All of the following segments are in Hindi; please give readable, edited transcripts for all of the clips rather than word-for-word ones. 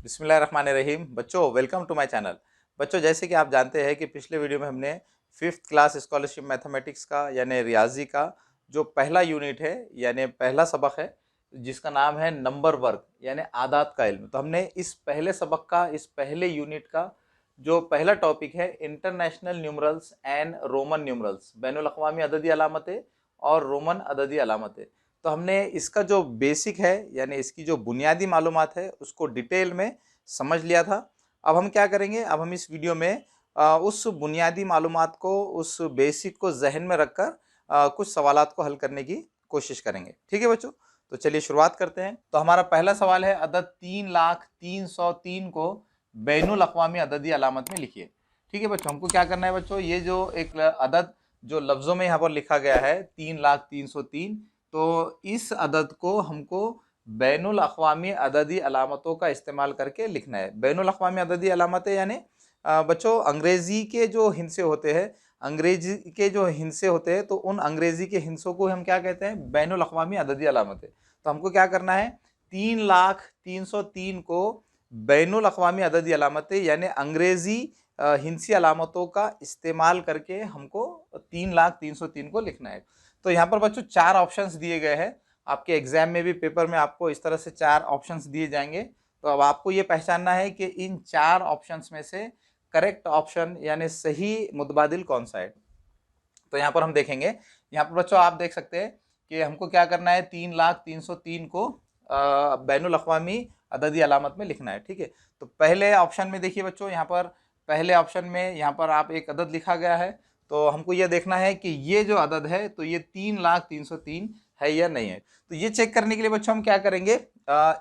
बिस्मिल्लाहिर्रहमानिर्रहीम। बच्चों वेलकम टू माय चैनल। बच्चों जैसे कि आप जानते हैं कि पिछले वीडियो में हमने 5th क्लास स्कॉलरशिप मैथमेटिक्स का यानी रियाजी का जो पहला यूनिट है यानी पहला सबक है जिसका नाम है नंबर वर्ग यानी आदात का इल्म। तो हमने इस पहले सबक का इस पहले यूनिट का जो पहला टॉपिक है international numerals and roman numerals, बैनुल अक़वामी अददी अलामतें और रोमन अददी अलामतें। तो हमने इसका जो बेसिक है यानी इसकी जो बुनियादी मालूमात है उसको डिटेल में समझ लिया था। अब हम क्या करेंगे, अब हम इस वीडियो में उस बुनियादी मालूमात को, उस बेसिक को जहन में रखकर कुछ सवालात को हल करने की कोशिश करेंगे। ठीक है बच्चों, तो चलिए शुरुआत करते हैं। तो हमारा पहला सवाल है, अदद 3,03,103 को बैनुल अक़वामी अददी अलामत में लिखिए। ठीक है बच्चों, हमको क्या करना है बच्चों, ये जो एक अदद जो लफ्ज़ों में यहाँ पर लिखा गया है 3,03,103, तो इस अदद को हमको बैनुल अक़वामी अददी अलामतों का इस्तेमाल करके लिखना है। बैनुल अक़वामी अददी अलामतें यानी बच्चों अंग्रेज़ी के जो हिंसे होते हैं, अंग्रेजी के जो हिंसे होते हैं, तो उन अंग्रेज़ी के हिंसों को हम क्या कहते हैं, बैनुल अक़वामी अददी अलामतें। तो हमको क्या करना है, 3,03,103 को बैनुल अक़वामी अददी अलामतें यानी अंग्रेज़ी हिंसी अलामतों का इस्तेमाल करके हमको 3,03,103 को लिखना है। तो यहाँ पर बच्चों 4 ऑप्शंस दिए गए हैं। आपके एग्जाम में भी पेपर में आपको इस तरह से 4 ऑप्शंस दिए जाएंगे। तो अब आपको ये पहचानना है कि इन 4 ऑप्शंस में से करेक्ट ऑप्शन यानी सही मुतबादिल कौन सा है। तो यहाँ पर हम देखेंगे, यहाँ पर बच्चों आप देख सकते हैं कि हमको क्या करना है, 3,03,103 को बैनुल अक़वामी अददी अलामत में लिखना है। ठीक है, तो पहले ऑप्शन में देखिए बच्चों, यहाँ पर पहले ऑप्शन में यहाँ पर आप एक अदद लिखा गया है। तो हमको ये देखना है कि ये जो अदद है तो ये 3,03,103 है या नहीं है। तो ये चेक करने के लिए बच्चों हम क्या करेंगे,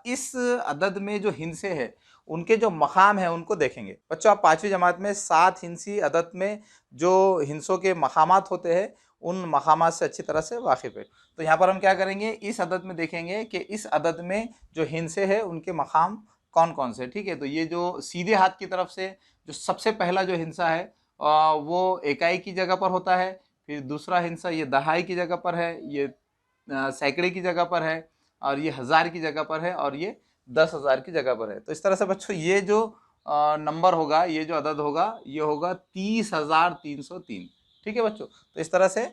इस अदद में जो हिंसे है उनके जो मकाम है उनको देखेंगे। बच्चों आप 5वीं जमात में 7 हिंसी अदद में जो हिंसों के मकामात होते हैं उन मकामात से अच्छी तरह से वाकिफ़ है। तो यहाँ पर हम क्या करेंगे, इस अदद में देखेंगे कि इस अदद में जो हिंसे है उनके मकाम कौन कौन से। ठीक है, तो ये जो सीधे हाथ की तरफ से जो सबसे पहला जो हिंसा है वो इकाई की जगह पर होता है। फिर दूसरा हिंसा ये दहाई की जगह पर है, ये सैकड़े की जगह पर है, और ये हज़ार की जगह पर है, और ये 10,000 की जगह पर है। तो इस तरह से बच्चों ये जो नंबर होगा, ये जो अदद होगा, ये होगा 30,303। ठीक है बच्चों, तो इस तरह से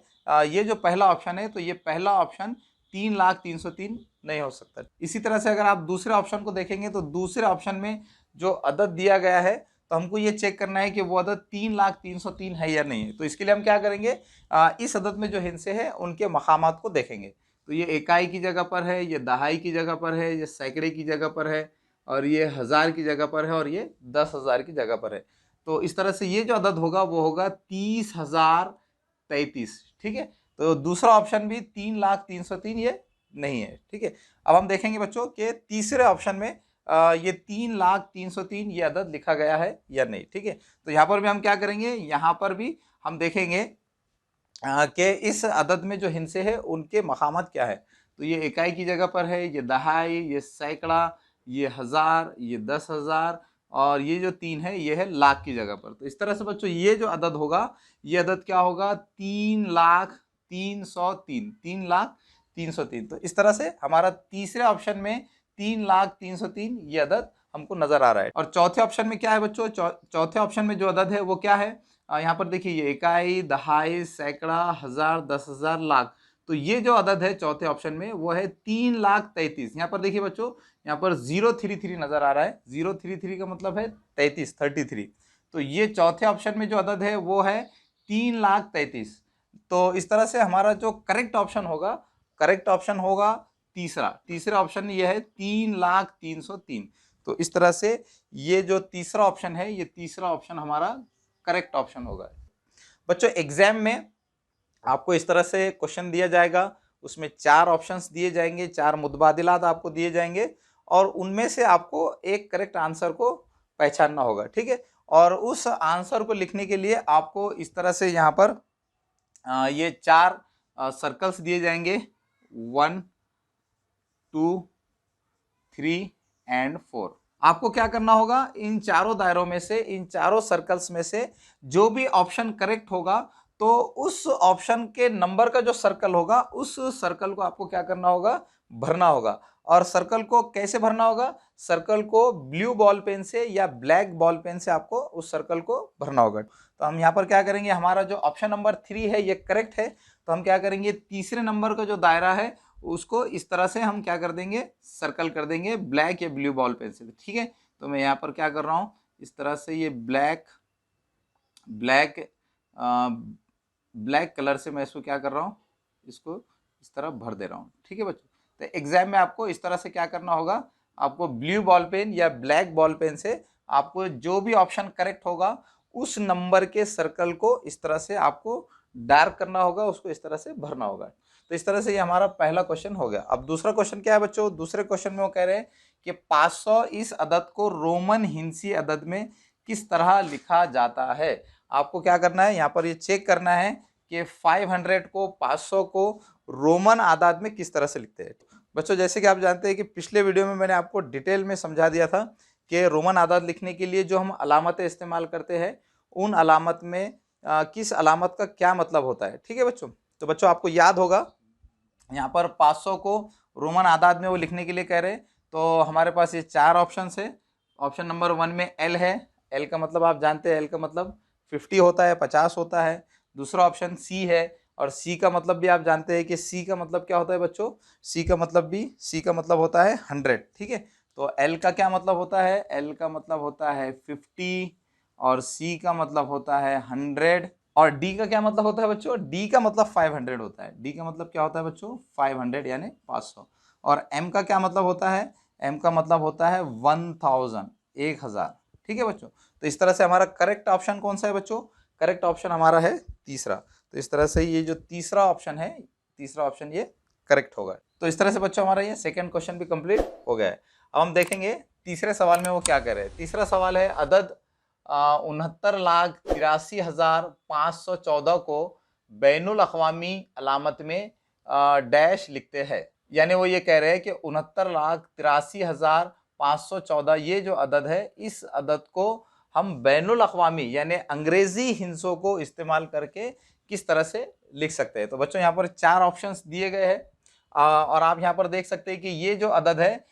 ये जो पहला ऑप्शन है तो ये पहला ऑप्शन 3,03,103 नहीं हो सकता। इसी तरह से अगर आप दूसरे ऑप्शन को देखेंगे तो दूसरे ऑप्शन में जो अदद दिया गया है तो हमको ये चेक करना है कि वो अदद 3,03,103 है या नहीं है। तो इसके लिए हम क्या करेंगे, इस अदद में जो हिंसे हैं उनके मकामात को देखेंगे। तो ये इकाई की जगह पर है, ये दहाई की जगह पर है, ये सैकड़े की जगह पर है, और ये हज़ार की जगह पर है, और ये 10,000 की जगह पर है। तो इस तरह से ये जो अदद होगा वो होगा 30,033। ठीक है, तो दूसरा ऑप्शन भी 3,03,103 ये नहीं है। ठीक है, अब हम देखेंगे बच्चों कि तीसरे ऑप्शन में ये 3,03,103 ये अदद लिखा गया है या नहीं। ठीक है, तो यहाँ पर भी हम क्या करेंगे, यहाँ पर भी हम देखेंगे कि इस अदद में जो हिंसे है उनके मकामात क्या है। तो ये इकाई की जगह पर है, ये दहाई, ये सैकड़ा, ये हज़ार, ये 10,000, और ये जो 3 है ये है लाख की जगह पर। तो इस तरह से बच्चों ये जो अदद होगा, ये अदद क्या होगा, 3,03,103, 3,03,103। तो इस तरह से हमारा तीसरे ऑप्शन में 3,03,103 ये अदद हमको नजर आ रहा है। और चौथे ऑप्शन में क्या है बच्चों, चौथे ऑप्शन में जो अदद है वो क्या है, यहाँ पर देखिए ये इकाई, दहाई, सैकड़ा, हज़ार, 10,000, लाख। तो ये जो अदद है चौथे ऑप्शन में वो है 3,33,000। यहाँ पर देखिए बच्चों, यहाँ पर 033 नजर आ रहा है। 033 का मतलब है 33। तो ये चौथे ऑप्शन में जो अदद है वो है 3,33,000। तो इस तरह से हमारा जो करेक्ट ऑप्शन होगा, करेक्ट ऑप्शन होगा तीसरे ऑप्शन में ये है 3,03,103। तो इस तरह से ये जो तीसरा ऑप्शन है, ये तीसरा ऑप्शन हमारा करेक्ट ऑप्शन होगा। बच्चों एग्जाम में आपको इस तरह से क्वेश्चन दिया जाएगा, उसमें 4 ऑप्शंस दिए जाएंगे, 4 मुतबादिलात आपको दिए जाएंगे, और उनमें से आपको एक करेक्ट आंसर को पहचानना होगा। ठीक है, और उस आंसर को लिखने के लिए आपको इस तरह से यहाँ पर ये 4 सर्कल्स दिए जाएंगे, 1, 2, 3 एंड 4। आपको क्या करना होगा, इन चारों दायरों में से, इन चारों सर्कल्स में से जो भी ऑप्शन करेक्ट होगा तो उस ऑप्शन के नंबर का जो सर्कल होगा उस सर्कल को आपको क्या करना होगा, भरना होगा। और सर्कल को कैसे भरना होगा, सर्कल को ब्लू बॉल पेन से या ब्लैक बॉल पेन से आपको उस सर्कल को भरना होगा। तो हम यहाँ पर क्या करेंगे, हमारा जो ऑप्शन नंबर 3 है ये करेक्ट है, तो हम क्या करेंगे, तीसरे नंबर का जो दायरा है उसको इस तरह से हम क्या कर देंगे, सर्कल कर देंगे ब्लैक या ब्लू बॉल पेन से। ठीक है, तो मैं यहाँ पर क्या कर रहा हूँ, इस तरह से ये ब्लैक ब्लैक कलर से मैं इसको क्या कर रहा हूँ, इसको इस तरह भर दे रहा हूँ। ठीक है बच्चों, तो एग्जाम में आपको इस तरह से क्या करना होगा, आपको ब्लू बॉल पेन या ब्लैक बॉल पेन से आपको जो भी ऑप्शन करेक्ट होगा उस नंबर के सर्कल को इस तरह से आपको डार्क करना होगा, उसको इस तरह से भरना होगा। तो इस तरह से ये हमारा पहला क्वेश्चन हो गया। अब दूसरा क्वेश्चन क्या है बच्चों, दूसरे क्वेश्चन में वो कह रहे हैं कि 500 इस अदद को रोमन हिंसी अदद में किस तरह लिखा जाता है। आपको क्या करना है, यहाँ पर ये चेक करना है कि 500 को 500 को रोमन आदाद में किस तरह से लिखते हैं। बच्चों जैसे कि आप जानते हैं कि पिछले वीडियो में मैंने आपको डिटेल में समझा दिया था कि रोमन आदाद लिखने के लिए जो हम अलामतें इस्तेमाल करते हैं उन अलामत में किस अलामत का क्या मतलब होता है। ठीक है बच्चों, तो बच्चों आपको याद होगा यहाँ पर 500 को रोमन आदाद में वो लिखने के लिए कह रहे हैं, तो हमारे पास ये 4 ऑप्शन है। ऑप्शन नंबर 1 में एल है, एल का मतलब आप जानते हैं, एल का मतलब 50 होता है, 50 होता है। दूसरा ऑप्शन सी है, और सी का मतलब भी आप जानते हैं कि सी का मतलब क्या होता है बच्चों, सी का मतलब होता है 100। ठीक है, तो एल का क्या मतलब होता है, एल का मतलब होता है 50 और सी का मतलब होता है 100। और डी का क्या मतलब होता है बच्चों, डी का मतलब 500 होता है। डी का मतलब क्या होता है बच्चों, 500 यानी 500। और एम का क्या मतलब होता है, एम का मतलब होता है 1000, 1000। ठीक है बच्चों, तो इस तरह से हमारा करेक्ट ऑप्शन कौन सा है बच्चों, करेक्ट ऑप्शन हमारा है तीसरा। तो इस तरह से ये जो तीसरा ऑप्शन है, तीसरा ऑप्शन ये करेक्ट होगा। तो इस तरह से बच्चों हमारा ये सेकंड क्वेश्चन भी कंप्लीट हो गया है। अब हम देखेंगे तीसरे सवाल में वो क्या कह रहे हैं। तीसरा सवाल है अदद 69,83,514 को बैनुल अक़वामी अलामत में डैश लिखते हैं। यानी वो ये कह रहे हैं कि 69,83,514 ये जो अदद है, इस अदद को हम बैनुल अक़वामी यानी अंग्रेजी हिंसों को इस्तेमाल करके किस तरह से लिख सकते हैं। तो बच्चों यहाँ पर 4 ऑप्शंस दिए गए हैं, और आप यहाँ पर देख सकते हैं कि ये जो अदद है,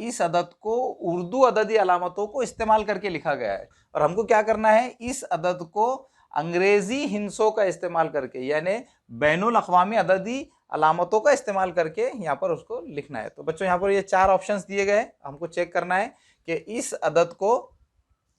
इस अदद को उर्दू अददी अलामतों को इस्तेमाल करके लिखा गया है, और हमको क्या करना है, इस अदद को अंग्रेजी हिंसों का इस्तेमाल करके यानी बैनुल अक़वामी अददी अलामतों का इस्तेमाल करके यहाँ पर उसको लिखना है। तो बच्चों यहाँ पर ये 4 ऑप्शंस दिए गए हैं, हमको चेक करना है कि इस अदद को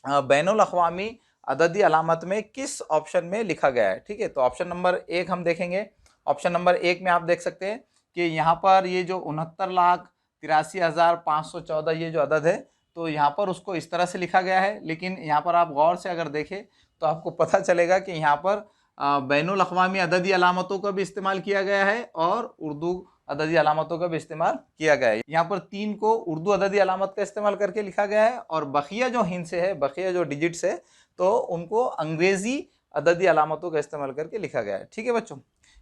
बैनुल अक़वामी अददी अलामत में किस ऑप्शन में लिखा गया है। ठीक है, तो ऑप्शन नंबर 1 हम देखेंगे। ऑप्शन नंबर 1 में आप देख सकते हैं कि यहाँ पर ये जो 69,83,514 ये जो अदद है, तो यहाँ पर उसको इस तरह से लिखा गया है। लेकिन यहाँ पर आप गौर से अगर देखें तो आपको पता चलेगा कि यहाँ पर बैनुल अक़वामी अददी अलामतों का भी इस्तेमाल किया गया है और उर्दू अददी अलामतों का भी इस्तेमाल किया गया है। यहाँ पर 3 को उर्दू अददी अलामत का इस्तेमाल करके लिखा गया है, और बकिया जो हिंसे है, बकिया जो डिजिट्स है, तो उनको अंग्रेजी अददी अलामतों का इस्तेमाल करके लिखा गया है। ठीक है बच्चों,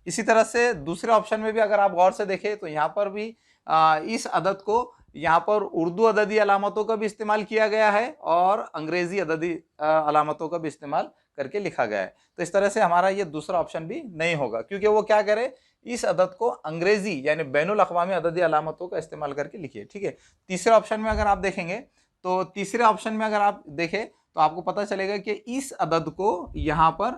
इसी तरह से दूसरे ऑप्शन में भी अगर आप गौर से देखें तो यहाँ पर भी इस अदद को यहाँ पर उर्दू अददी अलामतों का भी इस्तेमाल किया गया है और अंग्रेजी अददी अलामतों का भी इस्तेमाल करके लिखा गया है। तो इस तरह से हमारा ये दूसरा ऑप्शन भी नहीं होगा, क्योंकि वो क्या करे, इस अदद को अंग्रेजी यानी बैनुल अक़वामी अददी अलामतों का इस्तेमाल करके लिखिए। ठीक है, तीसरे ऑप्शन में अगर आप देखेंगे तो तीसरे ऑप्शन में अगर आप देखें तो आपको पता चलेगा कि इस अदद को यहाँ पर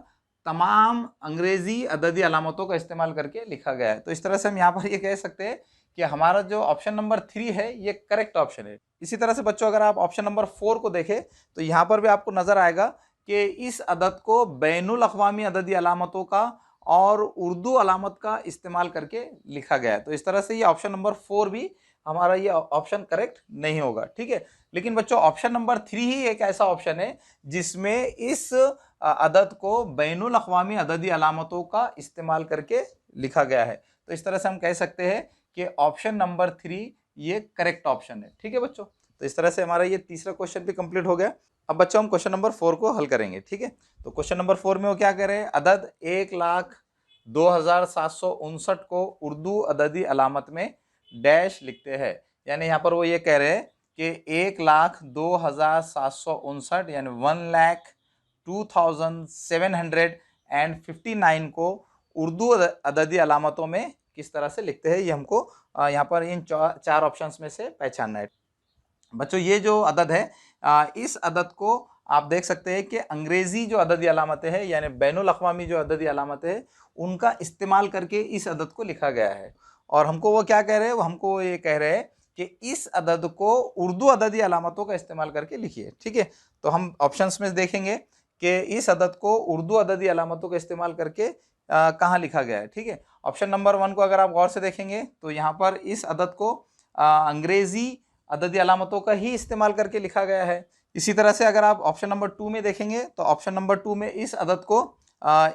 तमाम अंग्रेजी अददी अलामतों का इस्तेमाल करके लिखा गया है। तो इस तरह से हम यहाँ पर ये कह सकते हैं कि हमारा जो ऑप्शन नंबर 3 है ये करेक्ट ऑप्शन है। इसी तरह से बच्चों अगर आप ऑप्शन नंबर 4 को देखें तो यहाँ पर भी आपको नजर आएगा कि इस अदद को बैनुल अक़वामी अददी अलामतों का और उर्दू अलामत का इस्तेमाल करके लिखा गया है। तो इस तरह से ये ऑप्शन नंबर 4 भी हमारा ये ऑप्शन करेक्ट नहीं होगा। ठीक है, लेकिन बच्चों ऑप्शन नंबर 3 ही एक ऐसा ऑप्शन है जिसमें इस अदद को बैनुल अक़वामी अददी अलामतों का इस्तेमाल करके लिखा गया है। तो इस तरह से हम कह सकते हैं कि ऑप्शन नंबर 3 ये करेक्ट ऑप्शन है। ठीक है बच्चों, तो इस तरह से हमारा ये तीसरा क्वेश्चन भी कंप्लीट हो गया। अब बच्चों हम क्वेश्चन नंबर 4 को हल करेंगे। ठीक है, तो क्वेश्चन नंबर 4 में वो क्या कह रहे हैं, अदद 1,02,759 को उर्दू अददी अलामत में डैश लिखते हैं। यानी यहाँ पर वो ये कह रहे हैं कि 1,02,759 यानी 1,02,759 को उर्दू अददी अलामतों में किस तरह से लिखते हैं ये हमको यहाँ पर इन चार ऑप्शंस में से पहचानना है। बच्चों ये जो अदद है इस अदद को आप देख सकते हैं कि अंग्रेजी जो अददी अलामतें हैं यानी बैनुल अक़वामी जो अददी अलामतें हैं उनका इस्तेमाल करके इस अदद को लिखा गया है। और हमको वो क्या कह रहे हैं, वो हमको ये कह रहे हैं कि इस अदद को उर्दू अददी अलामतों का इस्तेमाल करके लिखिए। ठीक है, तो हम ऑप्शंस में देखेंगे कि इस अदद को उर्दू अददी अलामतों का इस्तेमाल करके कहाँ लिखा गया है। ठीक है, ऑप्शन नंबर 1 को अगर आप गौर से देखेंगे तो यहाँ पर इस अदद को अंग्रेजी अददी अलामतों का ही इस्तेमाल करके लिखा गया है। इसी तरह से अगर आप ऑप्शन नंबर 2 में देखेंगे तो ऑप्शन नंबर 2 में इस अदद को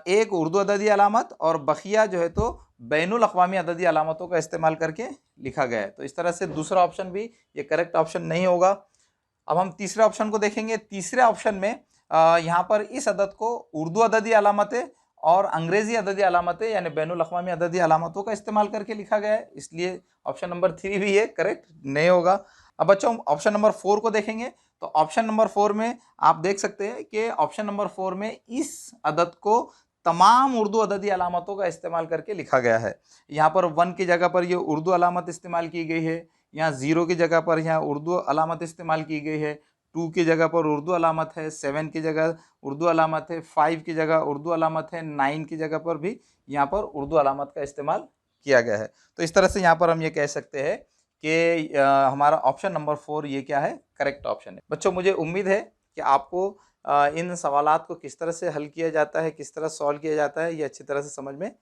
एक उर्दू अददी अलामत और बकिया जो है तो बैनुल अक़वामी अददी अलामतों का इस्तेमाल करके लिखा गया है। तो इस तरह से दूसरा ऑप्शन भी ये करेक्ट ऑप्शन नहीं होगा। अब हम तीसरे ऑप्शन को देखेंगे। तीसरे ऑप्शन में यहाँ पर इस अदद को उर्दू अददी अलामतें और अंग्रेजी अददी अलामतें यानी बैनुल अक़वामी अददी अलामतों का इस्तेमाल करके लिखा गया है, इसलिए ऑप्शन नंबर 3 भी ये करेक्ट नहीं होगा। अब बच्चों ऑप्शन नंबर 4 को देखेंगे तो ऑप्शन नंबर 4 में आप देख सकते हैं कि ऑप्शन नंबर 4 में इस अदद को तमाम उर्दू अददी अलामतों का इस्तेमाल करके लिखा गया है। यहाँ पर 1 की जगह पर ये उर्दू अलामत इस्तेमाल की गई है, यहाँ 0 की जगह पर यहाँ उर्दू अलामत इस्तेमाल की गई है, 2 की जगह पर उर्दू अलामत है, 7 की जगह उर्दू अलामत है, 5 की जगह उर्दू अलामत है, 9 की जगह पर भी यहाँ पर उर्दू अलामत का इस्तेमाल किया गया है। तो इस तरह से यहाँ पर हम ये कह सकते हैं कि हमारा ऑप्शन नंबर 4 ये क्या है, करेक्ट ऑप्शन है। बच्चों मुझे उम्मीद है कि आपको इन सवालात को किस तरह से हल किया जाता है, किस तरह सॉल्व किया जाता है, ये अच्छी तरह से समझ में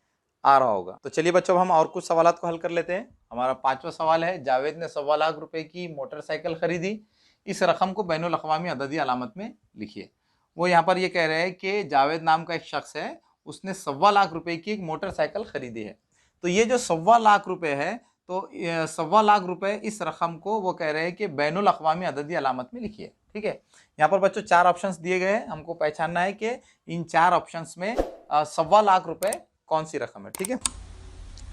आ रहा होगा। तो चलिए बच्चों हम और कुछ सवालात को हल कर लेते हैं। हमारा 5वां सवाल है, जावेद ने 1.25 लाख रुपए की मोटरसाइकिल खरीदी, इस रकम को बैनुल अक़वामी अददी अलामत में लिखिए। वो यहाँ पर ये कह रहे हैं कि जावेद नाम का एक शख्स है, उसने 1.25 लाख रुपए की एक मोटरसाइकिल खरीदी है। तो ये जो 1.25 लाख रुपए है तो 1.25 लाख रुपए इस रकम को वो कह रहे हैं कि बैनुल अक़वामी अददी अलामत में लिखिए। ठीक है, यहाँ पर बच्चों 4 ऑप्शंस दिए गए हैं, हमको पहचानना है कि इन 4 ऑप्शंस में 1.25 लाख रुपए कौन सी रकम है। ठीक है,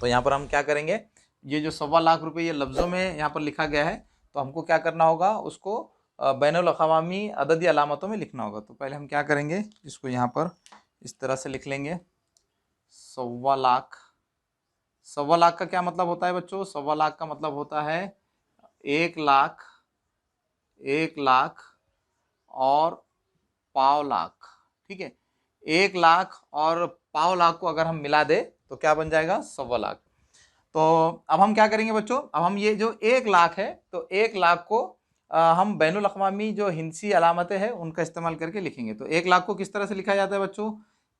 तो यहाँ पर हम क्या करेंगे, ये जो 1.25 लाख रुपए ये लफ्ज़ों में यहाँ पर लिखा गया है तो हमको क्या करना होगा, उसको बैनुल अक़वामी अददी अलामतों में लिखना होगा। तो पहले हम क्या करेंगे, इसको यहाँ पर इस तरह से लिख लेंगे 1.25 लाख। 1.25 लाख का क्या मतलब होता है बच्चों, 1.25 लाख का मतलब होता है 1 लाख, 1 लाख और 1.25 लाख। ठीक है, 1 लाख और 1.25 लाख को अगर हम मिला दे तो क्या बन जाएगा, 1.25 लाख। तो अब हम क्या करेंगे बच्चों, अब हम ये जो 1 लाख है तो 1 लाख को हम बैनुल अक़वामी जो हिंसी अलामतें हैं उनका इस्तेमाल करके लिखेंगे। तो 1 लाख को किस तरह से लिखा जाता है बच्चों,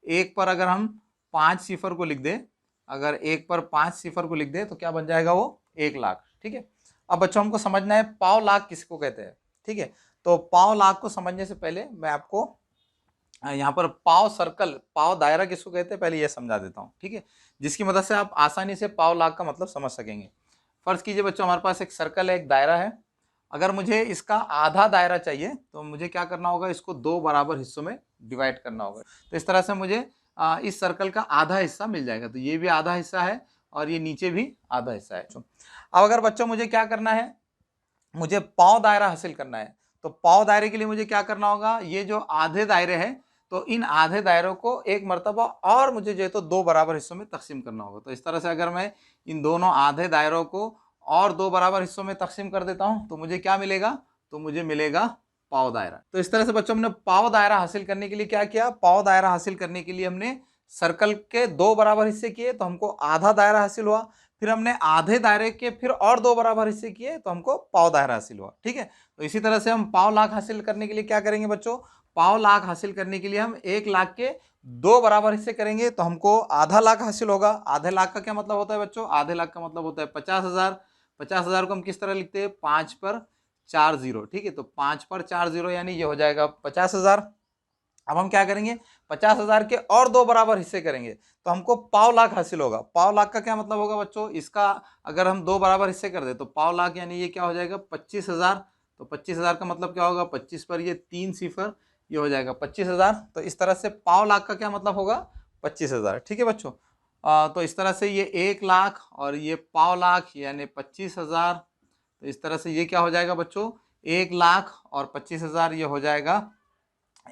1 पर अगर हम 5 सिफर को लिख दें, अगर 1 पर 5 सिफर को लिख दें तो क्या बन जाएगा, वो 1 लाख। ठीक है, अब बच्चों हमको समझना है 1.25 लाख किसको कहते हैं। ठीक है, तो 1.25 लाख को समझने से पहले मैं आपको यहाँ पर पाव सर्कल, पाव दायरा किसको कहते हैं पहले ये समझा देता हूँ। ठीक है, जिसकी मदद से आप आसानी से 1.25 लाख का मतलब समझ सकेंगे। फर्ज कीजिए बच्चों हमारे पास एक सर्कल है, एक दायरा है, अगर मुझे इसका आधा दायरा चाहिए तो मुझे क्या करना होगा, इसको 2 बराबर हिस्सों में डिवाइड करना होगा। तो इस तरह से मुझे इस सर्कल का आधा हिस्सा मिल जाएगा। तो ये भी आधा हिस्सा है और ये नीचे भी आधा हिस्सा है। अब अगर बच्चों मुझे क्या करना है, मुझे पाव दायरा हासिल करना है, तो पाव दायरे के लिए मुझे क्या करना होगा, ये जो आधे दायरे हैं तो इन आधे दायरों को एक मर्तबा और मुझे जो है तो 2 बराबर हिस्सों में तकसीम करना होगा। तो इस तरह से अगर मैं इन दोनों आधे दायरों को और 2 बराबर हिस्सों में तकसीम कर देता हूं तो मुझे क्या मिलेगा, तो मुझे मिलेगा पाव दायरा। तो इस तरह से बच्चों हमने पाव दायरा हासिल करने के लिए क्या किया, पाव दायरा हासिल करने के लिए हमने सर्कल के 2 बराबर हिस्से किए तो हमको आधा दायरा हासिल हुआ, फिर हमने आधे दायरे के फिर और 2 बराबर हिस्से किए तो हमको पाव दायरा हासिल हुआ। ठीक है, तो इसी तरह से हम 1.25 लाख हासिल करने के लिए क्या करेंगे बच्चों, 1.25 लाख हासिल करने के लिए हम 1 लाख के 2 बराबर हिस्से करेंगे तो हमको आधा लाख हासिल होगा। आधे लाख का क्या मतलब होता है बच्चों, आधे लाख का मतलब होता है 50,000। 50,000 को हम किस तरह लिखते हैं, 5 पर 4 जीरो। ठीक है, तो 5 पर 4 जीरो यानी ये हो जाएगा 50,000। अब हम क्या करेंगे, 50,000 के और 2 बराबर हिस्से करेंगे तो हमको 1.25 लाख हासिल होगा। 1.25 लाख का क्या मतलब होगा बच्चों, इसका अगर हम 2 बराबर हिस्से कर दे तो 1.25 लाख यानी ये क्या हो जाएगा 25,000। तो 25,000 का मतलब क्या होगा, 25 पर ये 3 सिफर, ये हो जाएगा 25,000। तो इस तरह से 1.25 लाख का क्या मतलब होगा, 25,000। ठीक है बच्चों, तो इस तरह से ये 1 लाख और ये 1.25 लाख यानी 25,000। तो इस तरह से ये क्या हो जाएगा बच्चों, 1 लाख और 25,000 ये हो जाएगा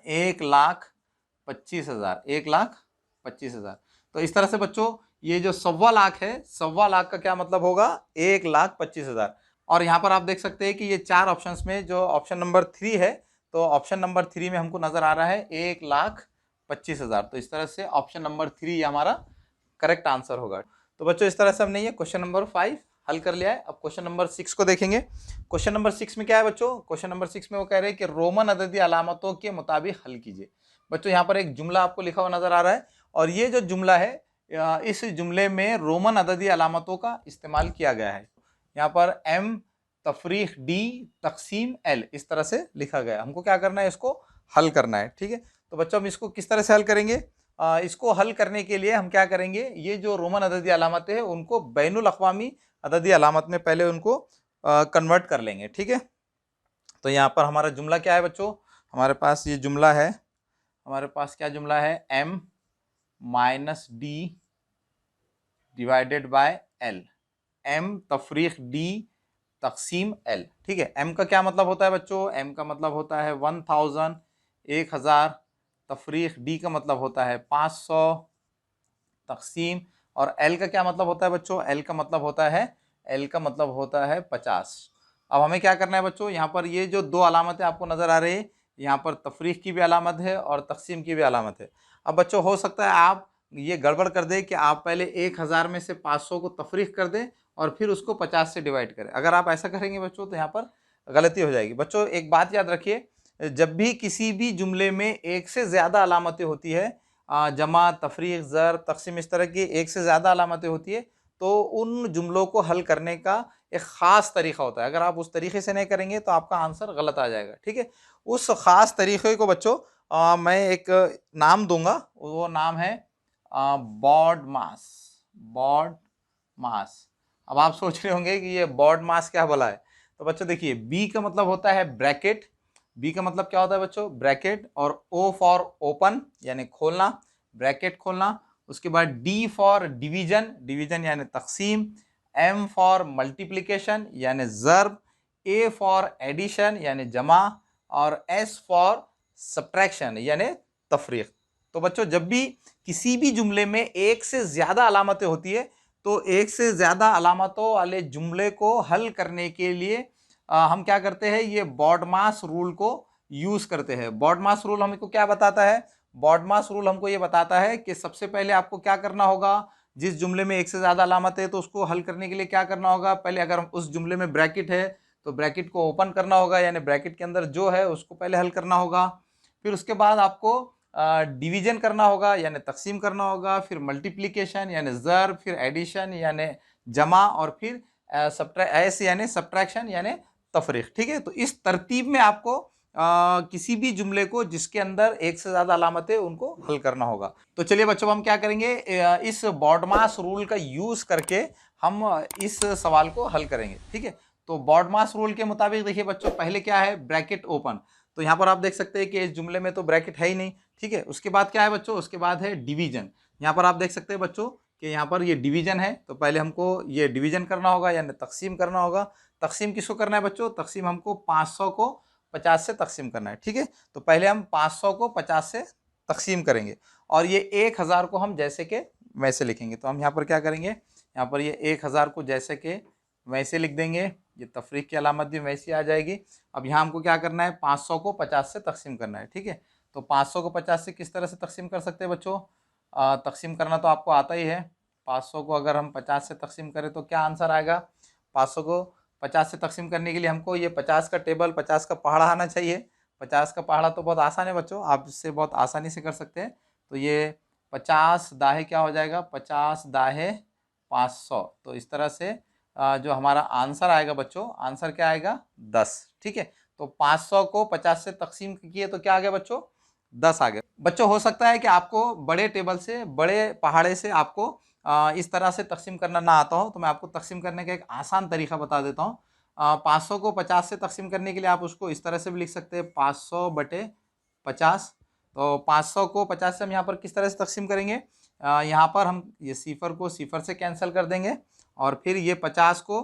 1,25,000। 1,25,000। तो इस तरह से बच्चों ये जो 1.25 लाख है, 1.25 लाख का क्या मतलब होगा, 1,25,000। और यहाँ पर आप देख सकते हैं कि ये 4 ऑप्शंस में जो ऑप्शन नंबर 3 है, तो ऑप्शन नंबर 3 में हमको नजर आ रहा है 1,25,000। तो इस तरह से ऑप्शन नंबर 3 हमारा करेक्ट आंसर होगा। तो बच्चों इस तरह से हमने ये क्वेश्चन नंबर 5 हल कर लिया है। अब क्वेश्चन नंबर 6 को देखेंगे। क्वेश्चन नंबर 6 में क्या है बच्चों, क्वेश्चन नंबर 6 में वो कह रहे हैं कि रोमन अददी अलामतों के मुताबिक हल कीजिए। बच्चों यहाँ पर एक जुमला आपको लिखा हुआ नजर आ रहा है, और ये जो जुमला है, इस जुमले में रोमन अददी अलामतों का इस्तेमाल किया गया है। यहाँ पर एम तफरीक डी तकसीम एल इस तरह से लिखा गया है। हमको क्या करना है, इसको हल करना है। ठीक है, तो बच्चों हम इसको किस तरह से हल करेंगे, इसको हल करने के लिए हम क्या करेंगे, ये जो रोमन अददी अलामतें हैं उनको बैनुल अक़वामी अददी अलामत में पहले उनको कन्वर्ट कर लेंगे। ठीक है, तो यहाँ पर हमारा जुमला क्या है बच्चों, हमारे पास ये जुमला है, हमारे पास क्या जुमला है, m minus D divided by L, m तफरीक डी तकसीम एल। ठीक है, m का क्या मतलब होता है बच्चों, m का मतलब होता है 1000, 1000, तफरीक डी का मतलब होता है 500, तकसीम, और एल का क्या मतलब होता है बच्चों, एल का मतलब होता है, एल का मतलब होता है 50। अब हमें क्या करना है बच्चों, यहाँ पर ये जो दो अलामतें आपको नजर आ रही है, यहाँ पर तफरीक की भी अलामत है और तकसीम की भी अलामत है। अब बच्चों हो सकता है आप ये गड़बड़ कर दें कि आप पहले 1000 में से 500 को तफरीक कर दें और फिर उसको 50 से डिवाइड करें। अगर आप ऐसा करेंगे बच्चों तो यहाँ पर गलती हो जाएगी। बच्चों एक बात याद रखिए, जब भी किसी भी जुमले में एक से ज़्यादा अलामतें होती है, जमा, तफरीक, ज़र, तकसीम, इस तरह की एक से ज़्यादा अलामतें होती है, तो उन जुमलों को हल करने का एक ख़ास तरीक़ा होता है। अगर आप उस तरीके से नहीं करेंगे तो आपका आंसर गलत आ जाएगा। ठीक है, उस ख़ास तरीक़े को बच्चों मैं एक नाम दूंगा, वो नाम है बॉड मास। बॉड मास। अब आप सोच रहे होंगे कि ये बॉड मास क्या भला है। तो बच्चों देखिए, बी का मतलब होता है ब्रैकेट, बी का मतलब क्या होता है बच्चों, ब्रैकेट, और ओ फॉर ओपन यानी खोलना, ब्रैकेट खोलना। उसके बाद डी फॉर डिवीजन, डिवीजन यानी तकसीम, एम फॉर मल्टीप्लिकेशन यानी ज़र्ब, ए फॉर एडिशन यानी जमा, और एस फॉर सब्ट्रैक्शन यानी तफरीक। तो बच्चों जब भी किसी भी जुमले में एक से ज़्यादा अलामतें होती है, तो एक से ज़्यादा अलामतों वाले जुमले को हल करने के लिए हम क्या करते हैं, ये बॉडमास रूल को यूज़ करते हैं। बॉडमास रूल हमको क्या बताता है, बॉडमास रूल हमको ये बताता है कि सबसे पहले आपको क्या करना होगा, जिस जुमले में एक से ज़्यादा अलामत है तो उसको हल करने के लिए क्या करना होगा, पहले अगर उस जुमले में ब्रैकेट है तो ब्रैकेट को ओपन करना होगा, यानी ब्रैकेट के अंदर जो है उसको पहले हल करना होगा। फिर उसके बाद आपको डिवीजन करना होगा यानी तकसीम करना होगा, फिर मल्टीप्लिकेशन यानी ज़र्ब, फिर एडिशन यानी जमा, और फिर एस यानी सब्ट्रैक्शन यानी तफरीक। ठीक है, तो इस तरतीब में आपको किसी भी जुमले को जिसके अंदर एक से ज़्यादा अलामत है उनको हल करना होगा। तो चलिए बच्चों हम क्या करेंगे, इस बॉडमास रूल का यूज़ करके हम इस सवाल को हल करेंगे। ठीक है, तो बॉडमास रूल के मुताबिक देखिए बच्चों, पहले क्या है, ब्रैकेट ओपन। तो यहाँ पर आप देख सकते हैं कि इस जुमले में तो ब्रैकेट है ही नहीं। ठीक है, उसके बाद क्या है बच्चों, उसके बाद है डिवीजन। यहाँ पर आप देख सकते हैं बच्चों कि यहाँ पर ये डिवीजन है, तो पहले हमको ये डिवीजन करना होगा यानी तकसीम करना होगा। तकसीम किसको करना है बच्चों, तकसीम हमको 500 को 50 से तकसीम करना है। ठीक है, तो पहले हम 500 को 50 से तकसीम करेंगे, और ये 1000 को हम जैसे के वैसे लिखेंगे। तो हम यहाँ पर क्या करेंगे, यहाँ पर ये 1000 को जैसे के वैसे लिख देंगे, ये तफरीक की अलामत भी वैसी आ जाएगी। अब यहाँ हमको क्या करना है, 500 को 50 से तकसीम करना है। ठीक है, तो 500 को 50 से किस तरह से तकसीम कर सकते हैं बच्चों, तकसीम करना तो आपको आता ही है। 500 को अगर हम 50 से तकसीम करें तो क्या आंसर आएगा, 500 को 50 से तकसीम करने के लिए हमको ये 50 का टेबल, 50 का पहाड़ा आना चाहिए। 50 का पहाड़ा तो बहुत आसान है बच्चों, आप इससे बहुत आसानी से कर सकते हैं। तो ये 50 दाहे क्या हो जाएगा, 50 दाहे 500। तो इस तरह से जो हमारा आंसर आएगा बच्चों, आंसर क्या आएगा, 10। ठीक है, तो 500 को 50 से तकसीम किए तो क्या आ गया बच्चों, 10 आ गया। बच्चों हो सकता है कि आपको बड़े टेबल से, बड़े पहाड़े से आपको इस तरह से तकसीम करना ना आता हो, तो मैं आपको तकसीम करने का एक आसान तरीका बता देता हूँ। 500 को 50 से तकसीम करने के लिए आप उसको इस तरह से भी लिख सकते हैं, 500 बटे 50। तो 500 को 50 से हम यहाँ पर किस तरह से तकसीम करेंगे, यहाँ पर हम ये सिफर को सिफर से कैंसिल कर देंगे, और फिर ये 50 को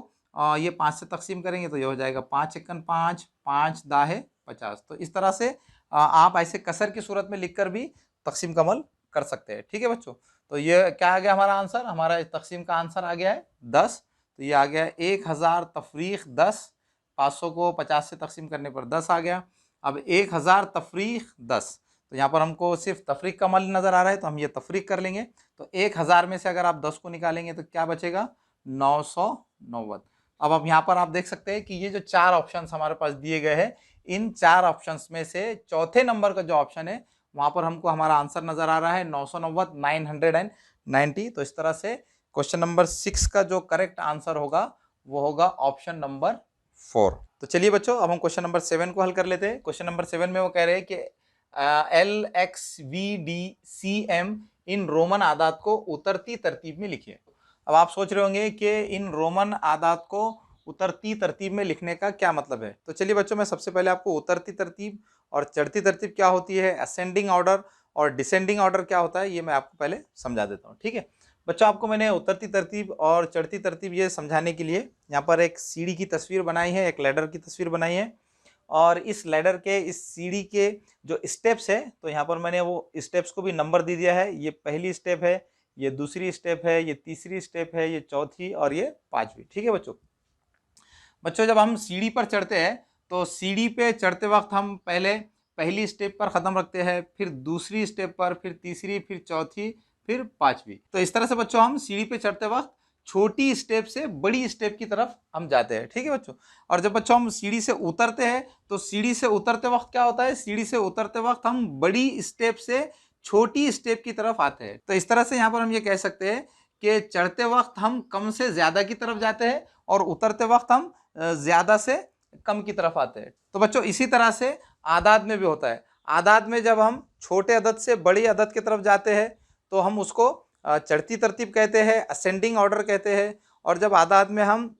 ये 5 से तकसीम करेंगे तो ये हो जाएगा 5 एकन 5, 5 दाहे 50। तो इस तरह से आप ऐसे कसर की सूरत में लिखकर भी तकसीम का अमल कर सकते हैं। ठीक है बच्चों, तो ये क्या आ गया हमारा आंसर, हमारा इस तकसीम का आंसर आ गया है 10। तो ये आ गया 1000 तफरीक 10, 500 को 50 से तकसीम करने पर 10 आ गया। अब 1000 तफरीक 10, तो यहाँ पर हमको सिर्फ तफरीक का मल नज़र आ रहा है, तो हम ये तफरीक कर लेंगे। तो 1000 में से अगर आप 10 को निकालेंगे तो क्या बचेगा, 990। अब यहाँ पर आप देख सकते हैं कि ये जो 4 ऑप्शन हमारे पास दिए गए हैं, इन 4 ऑप्शंस में से चौथे नंबर का जो ऑप्शन है वहां पर हमको हमारा आंसर नजर आ रहा है 990, 990। तो इस तरह से क्वेश्चन नंबर 6 का जो करेक्ट आंसर होगा वो होगा ऑप्शन नंबर 4। तो चलिए बच्चों, अब हम क्वेश्चन नंबर 7 को हल कर लेते हैं। क्वेश्चन नंबर 7 में वो कह रहे हैं कि LXVDCM इन रोमन आदात को उतरती तरतीब में लिखिए। अब आप सोच रहे होंगे कि इन रोमन आदात को उतरती तरतीब में लिखने का क्या मतलब है। तो चलिए बच्चों, मैं सबसे पहले आपको उतरती तरतीब और चढ़ती तरतीब क्या होती है, असेंडिंग ऑर्डर और डिसेंडिंग ऑर्डर क्या होता है, ये मैं आपको पहले समझा देता हूँ। ठीक है बच्चों, आपको मैंने उतरती तरतीब और चढ़ती तरतीब ये समझाने के लिए यहाँ पर एक सीढ़ी की तस्वीर बनाई है, एक लैडर की तस्वीर बनाई है। और इस लैडर के, इस सीढ़ी के जो स्टेप्स है, तो यहाँ पर मैंने वो स्टेप्स को भी नंबर दे दिया है। ये पहली स्टेप है, ये दूसरी स्टेप है, ये तीसरी स्टेप है, ये चौथी और ये पांचवी। ठीक है बच्चों, जब हम सीढ़ी पर चढ़ते हैं तो सीढ़ी पे चढ़ते वक्त हम पहले पहली स्टेप पर ख़त्म रखते हैं, फिर दूसरी स्टेप पर, फिर तीसरी, फिर चौथी, फिर पांचवी। तो इस तरह से बच्चों हम सीढ़ी पे चढ़ते वक्त छोटी स्टेप से बड़ी स्टेप की तरफ हम जाते हैं। ठीक है बच्चों, और जब बच्चों हम सीढ़ी से उतरते हैं तो सीढ़ी से उतरते वक्त क्या होता है, सीढ़ी से उतरते वक्त हम बड़ी स्टेप से छोटी स्टेप की तरफ आते हैं। तो इस तरह से यहाँ पर हम ये कह सकते हैं कि चढ़ते वक्त हम कम से ज्यादा की तरफ जाते हैं और उतरते वक्त हम ज्यादा से कम की तरफ आते हैं। तो बच्चों इसी तरह से आदाद में भी होता है। आदाद में जब हम छोटे अदद से बड़ी अदद की तरफ जाते हैं तो हम उसको चढ़ती तरतीब कहते हैं, असेंडिंग ऑर्डर कहते हैं। और जब आदाद में हम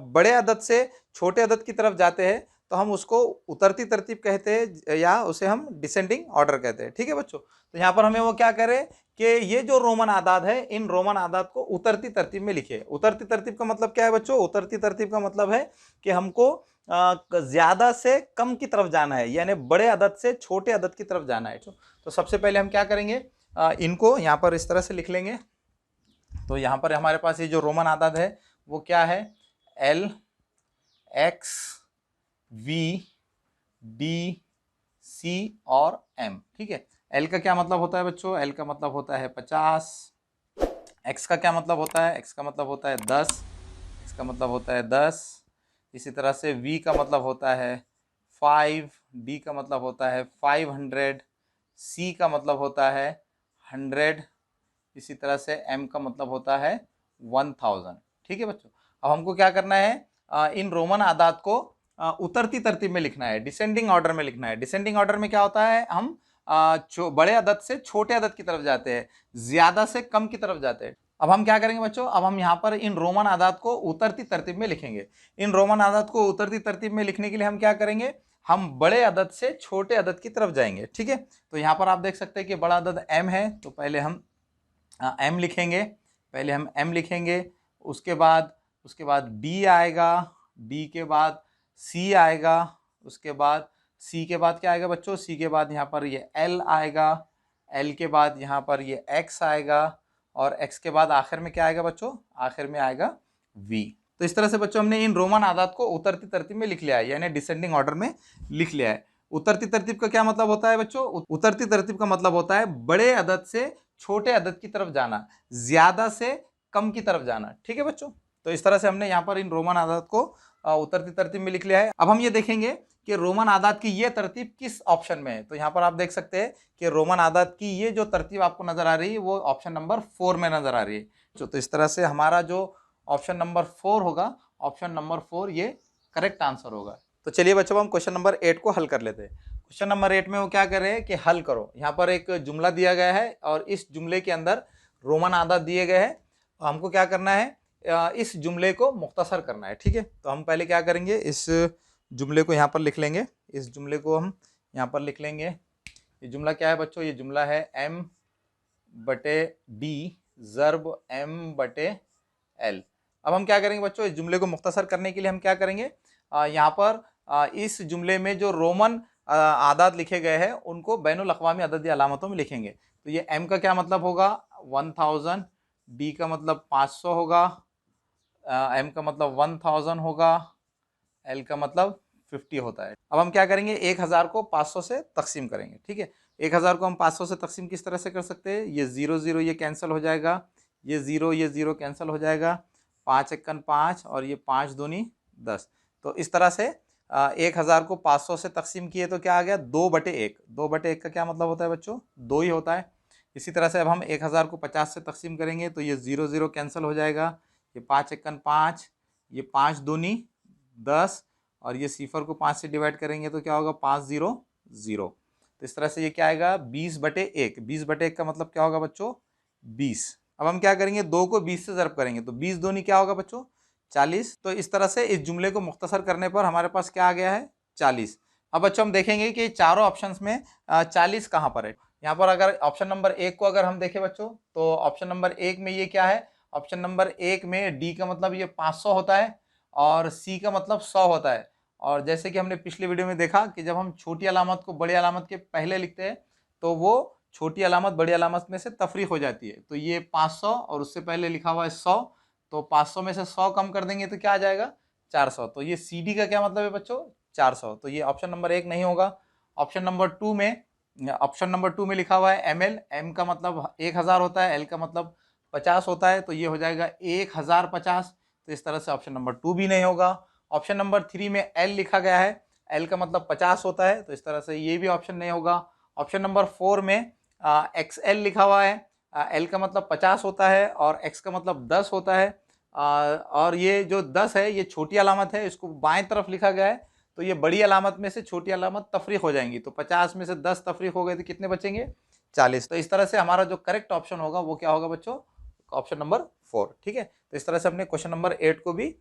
बड़े अदद से छोटे अदद की तरफ जाते हैं तो हम उसको उतरती तरतीब कहते हैं, या उसे हम डिसेंडिंग ऑर्डर कहते हैं। ठीक है बच्चों, तो यहाँ पर हमें वो क्या करे कि ये जो रोमन आदाद है, इन रोमन आदाद को उतरती तरतीब में लिखिए। उतरती तरतीब का मतलब क्या है बच्चों, उतरती तरतीब का मतलब है कि हमको ज्यादा से कम की तरफ जाना है, यानी बड़े अदद से छोटे अदद की तरफ जाना है। तो सबसे पहले हम क्या करेंगे, इनको यहाँ पर इस तरह से लिख लेंगे। तो यहाँ पर हमारे पास ये जो रोमन आदाद है वो क्या है, L X V D C और M। ठीक है, L का क्या मतलब होता है बच्चों, L का मतलब होता है 50। X का क्या मतलब होता है, X का मतलब होता है 10, X का मतलब होता है 10। इसी तरह से V का मतलब होता है 5, D का मतलब होता है 500, C का मतलब होता है 100, इसी तरह से M का मतलब होता है 1000। ठीक है बच्चों, अब हमको क्या करना है, इन रोमन आदाद को उतरती तरतीब में लिखना है, डिसेंडिंग ऑर्डर में लिखना है। डिसेंडिंग ऑर्डर में क्या होता है, हम बड़े अदद से छोटे अदद की तरफ जाते हैं, ज्यादा से कम की तरफ जाते हैं। अब हम क्या करेंगे बच्चों, अब हम यहाँ पर इन रोमन आदाद को उतरती तरतीब में लिखेंगे। इन रोमन आदाद को उतरती तरतीब में लिखने के लिए हम क्या करेंगे, हम बड़े अदद से छोटे अदद की तरफ जाएंगे। ठीक है, तो यहाँ पर आप देख सकते हैं कि बड़ा अदद M है, तो पहले हम M लिखेंगे, पहले हम M लिखेंगे, उसके बाद D आएगा, D के बाद C आएगा, उसके बाद C के बाद क्या आएगा बच्चों, C के बाद यहाँ पर ये L आएगा, L के बाद यहाँ पर ये X आएगा, और X के बाद आखिर में क्या आएगा बच्चों, आखिर में आएगा V। तो इस तरह से बच्चों हमने इन रोमन आदाद को उतरती तरतीब में लिख लिया है, यानी डिसेंडिंग ऑर्डर में लिख लिया है। उतरती तरतीब का क्या मतलब होता है बच्चों, उतरती तरतीब का मतलब होता है बड़े अदद से छोटे अदद की तरफ जाना, ज्यादा से कम की तरफ जाना। ठीक है बच्चों, तो इस तरह से हमने यहाँ पर इन रोमन आदाद को उतरती तरतीब में लिख लिया है। अब हम ये देखेंगे कि रोमन आदाद की ये तरतीब किस ऑप्शन में है। तो यहाँ पर आप देख सकते हैं कि रोमन आदाद की ये जो तरतीब आपको नजर आ रही है वो ऑप्शन नंबर 4 में नजर आ रही है। तो इस तरह से हमारा जो ऑप्शन नंबर 4 होगा, ऑप्शन नंबर 4 ये करेक्ट आंसर होगा। तो चलिए बच्चों, हम क्वेश्चन नंबर 8 को हल कर लेते हैं। क्वेश्चन नंबर 8 में वो क्या कर रहे हैं कि हल करो। यहाँ पर एक जुमला दिया गया है और इस जुमले के अंदर रोमन आदाद दिए गए हैं। तो हमको क्या करना है, इस जुमले को मुख्तसर करना है। ठीक है, तो हम पहले क्या करेंगे, इस जुमले को यहाँ पर लिख लेंगे। इस जुमले को हम यहाँ पर लिख लेंगे। ये जुमला क्या है बच्चों, ये जुमला है M/D ज़र्ब M/L। अब हम क्या करेंगे बच्चों, इस जुमले को मुख्तसर करने के लिए हम क्या करेंगे, यहाँ पर इस जुमले में जो रोमन आदाद लिखे गए हैं उनको बैनुल अक़वामी अददी अलामतों में लिखेंगे। तो ये M का क्या मतलब होगा, 1000, डी का मतलब 500 होगा, एम का मतलब 1000 होगा, एल का मतलब 50 होता है। अब हम क्या करेंगे, 1000 को 500 से तकसीम करेंगे। ठीक है, 1000 को हम 500 से तकसीम किस तरह से कर सकते हैं, ये 0 0 ये कैंसिल हो जाएगा, ये 0 कैंसिल हो जाएगा, 5 एकन 5 और ये 5 दूनी 10। तो इस तरह से 1000 को 500 से तकसीम किए तो क्या आ गया, 2/1। 2/1 का क्या मतलब होता है बच्चों, 2 ही होता है। इसी तरह से अब हम 1000 को 50 से तकसीम करेंगे तो ये 0 0 कैंसिल हो जाएगा, ये 5 एकन 5, ये 5 दूनी 10 और ये सिफर को 5 से डिवाइड करेंगे तो क्या होगा, 5 0 0। तो इस तरह से ये क्या आएगा, 20/1। 20/1 का मतलब क्या होगा बच्चों, 20। अब हम क्या करेंगे, 2 को 20 से ज़रब करेंगे तो 20 दूनी क्या होगा बच्चों, 40। तो इस तरह से इस जुमले को मुख्तसर करने पर हमारे पास क्या आ गया है, 40। अब बच्चों हम देखेंगे कि चारों ऑप्शंस में 40 कहाँ पर है। यहाँ पर अगर ऑप्शन नंबर 1 को अगर हम देखें बच्चों, तो ऑप्शन नंबर 1 में ये क्या है, ऑप्शन नंबर 1 में डी का मतलब ये 500 होता है और सी का मतलब 100 होता है। और जैसे कि हमने पिछले वीडियो में देखा कि जब हम छोटी अलामत को बड़ी अलामत के पहले लिखते हैं तो वो छोटी अलामत बड़ी अलामत में से तफरीक हो जाती है। तो ये 500 और उससे पहले लिखा हुआ है 100, तो 500 में से 100 कम कर देंगे तो क्या आ जाएगा, 400। तो ये सी डी का क्या मतलब है बच्चों, 400। तो ये ऑप्शन नंबर 1 नहीं होगा। ऑप्शन नंबर 2 में, ऑप्शन नंबर 2 में लिखा हुआ है एम एल, एम का मतलब 1000 होता है, एल का मतलब 50 होता है, तो ये हो जाएगा 1050। तो इस तरह से ऑप्शन नंबर 2 भी नहीं होगा। ऑप्शन नंबर 3 में एल लिखा गया है, एल का मतलब 50 होता है, तो इस तरह से ये भी ऑप्शन नहीं होगा। ऑप्शन नंबर 4 में एक्स एल लिखा हुआ है, एल का मतलब 50 होता है और एक्स का मतलब 10 होता है, और ये जो 10 है ये छोटी अलामत है, इसको बाएं तरफ लिखा गया है, तो ये बड़ी अलामत में से छोटी अलामत तफरीक हो जाएंगी। तो 50 में से 10 तफरीक हो गए तो कितने बचेंगे, 40। तो इस तरह से हमारा जो करेक्ट ऑप्शन होगा वो क्या होगा बच्चों, ऑप्शन नंबर 4। ठीक है, तो इस तरह से हमने क्वेश्चन नंबर 8 को भी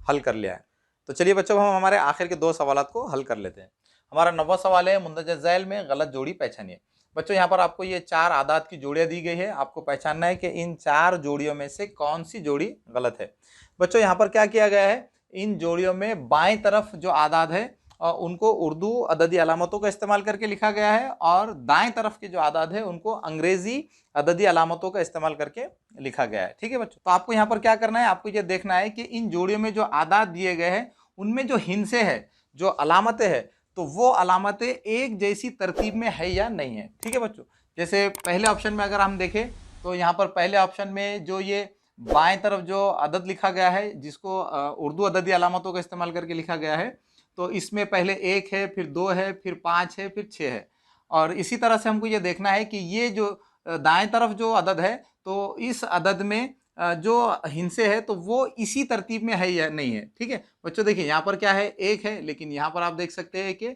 हल कर लिया है। तो चलिए बच्चों, हम हमारे आखिर के 2 सवालात को हल कर लेते हैं। हमारा 9वां सवाल है, मुंदरजा झैल में गलत जोड़ी पहचानिए। बच्चों यहाँ पर आपको ये 4 आदाद की जोड़ियां दी गई है, आपको पहचानना है कि इन 4 जोड़ियों में से कौन सी जोड़ी गलत है। बच्चों यहाँ पर क्या किया गया है, इन जोड़ियों में बाएं तरफ जो आदाद है उनको उर्दू अददी अलामतों का इस्तेमाल करके लिखा गया है और दाएं तरफ के जो आदाद है उनको अंग्रेजी अददी अलामतों का इस्तेमाल करके लिखा गया है। ठीक है बच्चों, तो आपको यहाँ पर क्या करना है, आपको ये देखना है कि इन जोड़ियों में जो आदाद दिए गए हैं उनमें जो हिंसे है, जो अलामतें हैं, तो वो अलामतें एक जैसी तरतीब में है या नहीं है। ठीक है बच्चों, जैसे पहले ऑप्शन में अगर हम देखें तो यहाँ पर पहले ऑप्शन में जो ये बाएं तरफ जो अदद लिखा गया है जिसको उर्दू अददी अलामतों का इस्तेमाल करके लिखा गया है, तो इसमें पहले 1 है, फिर 2 है, फिर 5 है, फिर 6 है। और इसी तरह से हमको ये देखना है कि ये जो दाएं तरफ जो अदद है तो इस अदद में जो हिंसे है तो वो इसी तरतीब में है या नहीं है। ठीक है बच्चों, देखिए यहाँ पर क्या है, 1 है, लेकिन यहाँ पर आप देख सकते हैं कि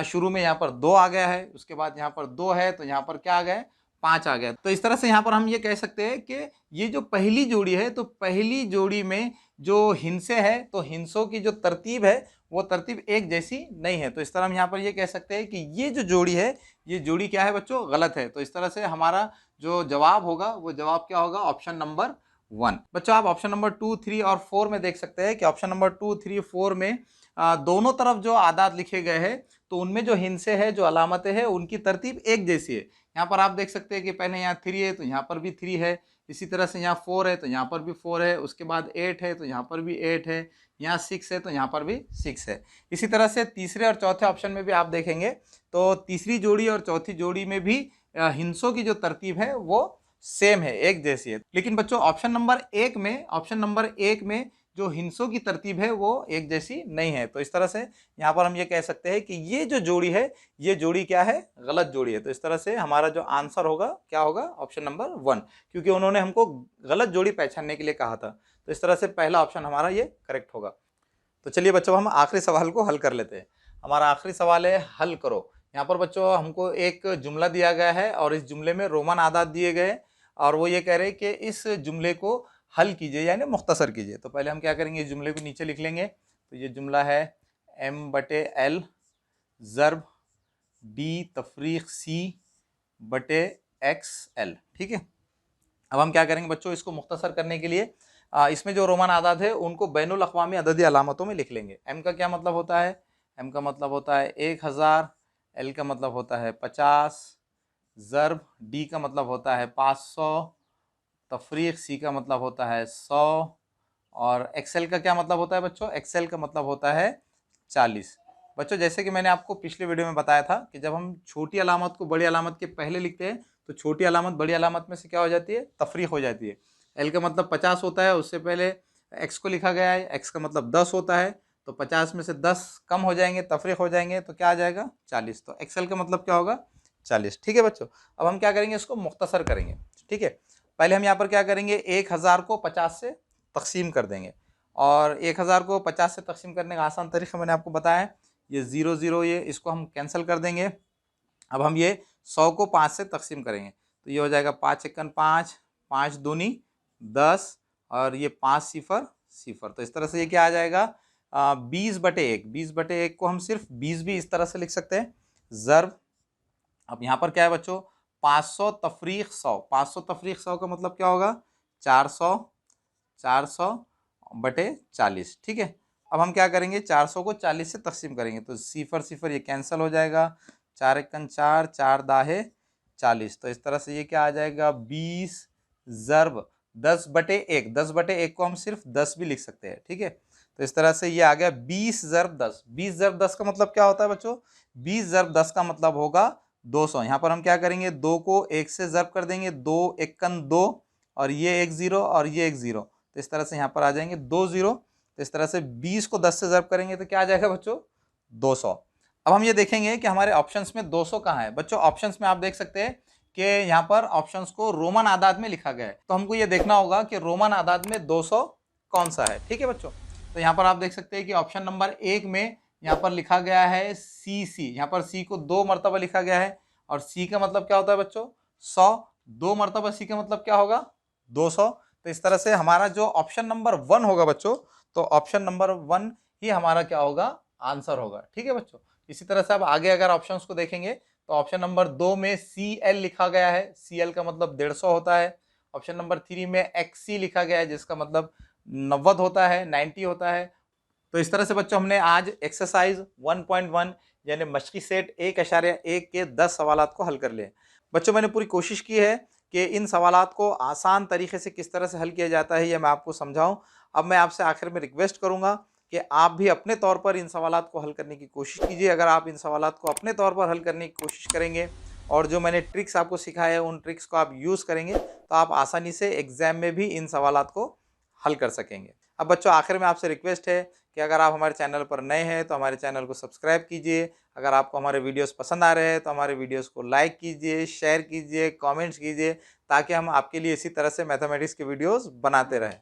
शुरू में यहाँ पर 2 आ गया है, उसके बाद यहाँ पर 2 है तो यहाँ पर क्या आ गया, 5 आ गया। तो इस तरह से यहाँ पर हम ये कह सकते हैं कि ये जो पहली जोड़ी है तो पहली जोड़ी में जो हिंसे है तो हिंसों की जो तरतीब है वो तरतीब एक जैसी नहीं है। तो इस तरह हम यहाँ पर ये कह सकते हैं कि ये जो जोड़ी है ये जोड़ी क्या है बच्चों, गलत है। तो इस तरह से हमारा जो जवाब होगा वो जवाब क्या होगा, ऑप्शन नंबर 1। बच्चों आप ऑप्शन नंबर 2, 3 और 4 में देख सकते हैं कि ऑप्शन नंबर 2, 3, 4 में दोनों तरफ जो आदात लिखे गए हैं तो उनमें जो हिंसे है, जो अलामतें हैं, उनकी तरतीब एक जैसी है। यहाँ पर आप देख सकते हैं कि पहले यहाँ 3 है तो यहाँ पर भी 3 है, इसी तरह से यहाँ 4 है तो यहाँ पर भी 4 है, उसके बाद 8 है तो यहाँ पर भी 8 है, यहाँ 6 है तो यहाँ पर भी 6 है। इसी तरह से तीसरे और चौथे ऑप्शन में भी आप देखेंगे तो तीसरी जोड़ी और चौथी जोड़ी में भी हिंसों की जो तरतीब है वो सेम है, एक जैसी है। लेकिन बच्चों ऑप्शन नंबर 1 में जो हिंसों की तरतीब है वो एक जैसी नहीं है। तो इस तरह से यहाँ पर हम ये कह सकते हैं कि ये जो जोड़ी है ये जोड़ी क्या है, गलत जोड़ी है। तो इस तरह से हमारा जो आंसर होगा क्या होगा, ऑप्शन नंबर 1, क्योंकि उन्होंने हमको गलत जोड़ी पहचानने के लिए कहा था। तो इस तरह से पहला ऑप्शन हमारा ये करेक्ट होगा। तो चलिए बच्चों हम आखिरी सवाल को हल कर लेते हैं। हमारा आखिरी सवाल है, हल करो। यहाँ पर बच्चों हमको एक जुमला दिया गया है और इस जुमले में रोमन आदाद दिए गए और वो ये कह रहे हैं कि इस जुमले को हल कीजिए यानी मुख्तसर कीजिए। तो पहले हम क्या करेंगे, इस जुमले को नीचे लिख लेंगे। तो ये जुमला है M/L ज़र्ब B तफरीक C/XL। ठीक है, अब हम क्या करेंगे बच्चों, इसको मुख्तसर करने के लिए इसमें जो रोमन आदाद है उनको बैनुल अक़वामी अददी अलामतों में लिख लेंगे। M का क्या मतलब होता है, M का मतलब होता है 1000, L का मतलब होता है 50, ज़र्ब D का मतलब होता है 500 तफरीक, सी का मतलब होता है 100, और एक्सेल का क्या मतलब होता है बच्चों? एक्सेल का मतलब होता है 40। बच्चों जैसे कि मैंने आपको पिछले वीडियो में बताया था कि जब हम छोटी अलामत को बड़ी अलामत के पहले लिखते हैं तो छोटी अलामत बड़ी अलामत में से क्या हो जाती है? तफरीक हो जाती है। एल का मतलब 50 होता है, उससे पहले एक्स को लिखा गया है, एक्स का मतलब 10 होता है, तो 50 में से 10 कम हो जाएंगे, तफरीक हो जाएंगे, तो क्या आ जाएगा? 40। तो एक्सेल का मतलब क्या होगा? 40। ठीक है बच्चों, अब हम क्या करेंगे? इसको मुख्तसर करेंगे। ठीक है, पहले हम यहाँ पर क्या करेंगे? 1000 को 50 से तकसीम कर देंगे, और 1000 को 50 से तकसीम करने का आसान तरीका मैंने आपको बताया है। ये 0 0 ये इसको हम कैंसिल कर देंगे। अब हम ये 100 को 5 से तकसीम करेंगे, तो ये हो जाएगा 5 एकन 5, 5 दूनी 10, और ये 5 सिफर सिफर। तो इस तरह से ये क्या आ जाएगा? 20/1। 20/1 को हम सिर्फ 20 भी इस तरह से लिख सकते हैं, ज़र्ब। अब यहाँ पर क्या है बच्चों? 500 तफरीक 100। 500 तफरीक 100 का मतलब क्या होगा? 400। 400/40। ठीक है, अब हम क्या करेंगे? 400 को 40 से तकसीम करेंगे, तो सिफर सिफर ये कैंसिल हो जाएगा, 4 एकन 4, 4 दाहे 40। तो इस तरह से ये क्या आ जाएगा? 20 ज़र्ब 10/1। 10/1 को हम सिर्फ 10 भी लिख सकते हैं। ठीक है, तो इस तरह से ये आ गया 20 ज़र्ब 10। 20 ज़र्ब 10 का मतलब क्या होता है बच्चों? 20 ज़र्ब 10 का मतलब होगा 200। यहाँ पर हम क्या करेंगे? 2 को 1 से ज़र्ब कर देंगे, 2 एकन 2, और ये एक 0 और ये एक 0, तो इस तरह से यहाँ पर आ जाएंगे 2 0। तो इस तरह से 20 को 10 से ज़र्ब करेंगे तो क्या आ जाएगा बच्चों? 200। अब हम ये देखेंगे कि हमारे ऑप्शंस में 200 कहाँ है। बच्चों ऑप्शंस में आप देख सकते हैं कि यहाँ पर ऑप्शंस को रोमन आदाद में लिखा गया है, तो हमको ये देखना होगा कि रोमन आदाद में 200 कौन सा है। ठीक है बच्चों, तो यहाँ पर आप देख सकते हैं कि ऑप्शन नंबर 1 में यहाँ पर लिखा गया है सी सी। यहाँ पर सी को 2 मरतबा लिखा गया है, और सी का मतलब क्या होता है बच्चों? 100। 2 मरतबा सी का मतलब क्या होगा? 200। तो इस तरह से हमारा जो ऑप्शन नंबर 1 होगा बच्चों, तो ऑप्शन नंबर 1 ही हमारा क्या होगा? आंसर होगा। ठीक है बच्चों, इसी तरह से अब आगे अगर ऑप्शंस को देखेंगे तो ऑप्शन नंबर 2 में सी एल लिखा गया है, सी एल का मतलब 150 होता है। ऑप्शन नंबर 3 में एक्स सी लिखा गया है, जिसका मतलब 90 होता है, 90 होता है। तो इस तरह से बच्चों हमने आज एक्सरसाइज 1.1 यानी मशक़ी सेट 1.1 के 10 सवालात को हल कर लिए। बच्चों मैंने पूरी कोशिश की है कि इन सवालात को आसान तरीके से किस तरह से हल किया जाता है ये मैं आपको समझाऊं। अब मैं आपसे आखिर में रिक्वेस्ट करूंगा कि आप भी अपने तौर पर इन सवालात को हल करने की कोशिश कीजिए। अगर आप इन सवालात को अपने तौर पर हल करने की कोशिश करेंगे और जो मैंने ट्रिक्स आपको सिखाए हैं उन ट्रिक्स को आप यूज़ करेंगे तो आप आसानी से एग्ज़ाम में भी इन सवालात को हल कर सकेंगे। अब बच्चों आखिर में आपसे रिक्वेस्ट है कि अगर आप हमारे चैनल पर नए हैं तो हमारे चैनल को सब्सक्राइब कीजिए। अगर आपको हमारे वीडियोस पसंद आ रहे हैं तो हमारे वीडियोस को लाइक कीजिए, शेयर कीजिए, कमेंट्स कीजिए, ताकि हम आपके लिए इसी तरह से मैथमेटिक्स के वीडियोस बनाते रहें।